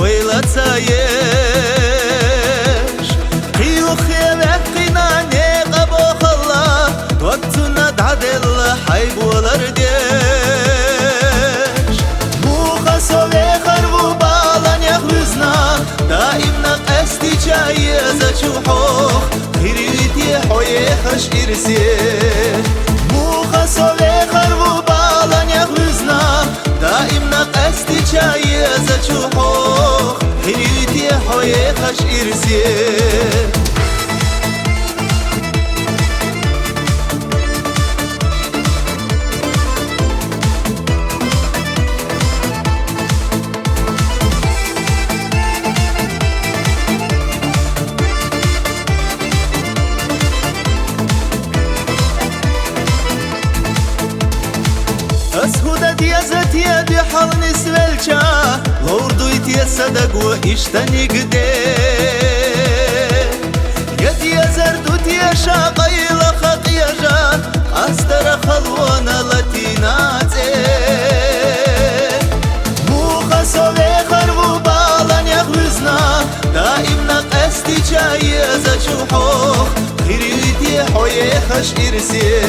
ويلا تسايش قيو خيبه قيناني قبو خلا وقتنا دعدل حيب والرديش بوخا سولي خربو بالان يخوزنا دائمنا قستي جاي زچوحوخ خيريتي حوي خش إرسي بوخا سولي خربو بالان يخوزنا دائمنا قستي جاي زچوحوخ خيريتي حوي خش إرسي اسهودت يزت يدي حال نسولچا لوردويت يصدق واشتني قدي يدي يزردوت يشا قيل خط يجا استر خلوانا لتيناتي موخا سولي خربو بالان يخوزنا دائمنا قستي جاي زچوحوخ خيريتي حوي خش إرسي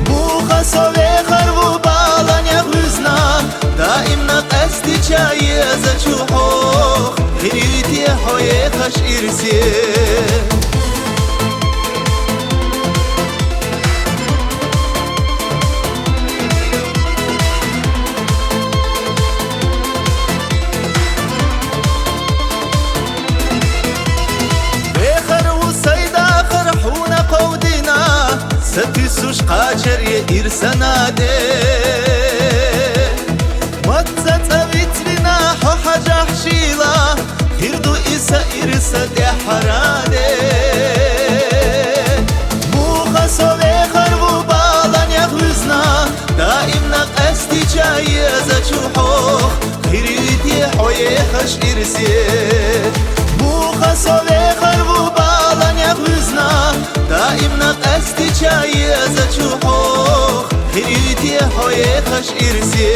بوخا سولي خربو بالان يخوزنا دائمنا قستي جاي زچوحوخ خيريتي حوي خش إرسي ستيسوش قاجر يرسنا دي متت أبيتلنا حاجة حشيلة هردو إسا إرسا دي حرادي بوخا سولي خربو بالان يخوزنا دائمنا قستي جاي زچوحوخ خيريتي حوي خش إرسي بوخا سولي خربو بالان يخوزنا دائمنا قستي جاي زچوحوخ خيريتي حوي خش إرسي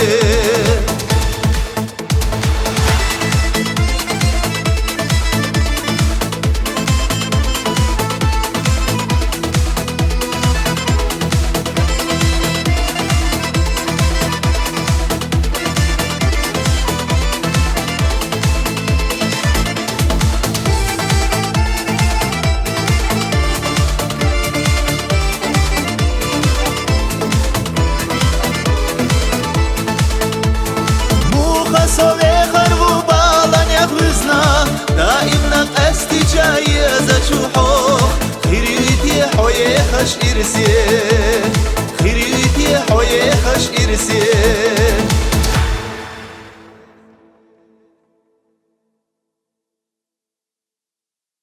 سولي خربو بالان يخوزنا دائمنا قستي جاي زچوحوخ خيريتي حوي خش إرسي خيريتي حوي خش إرسي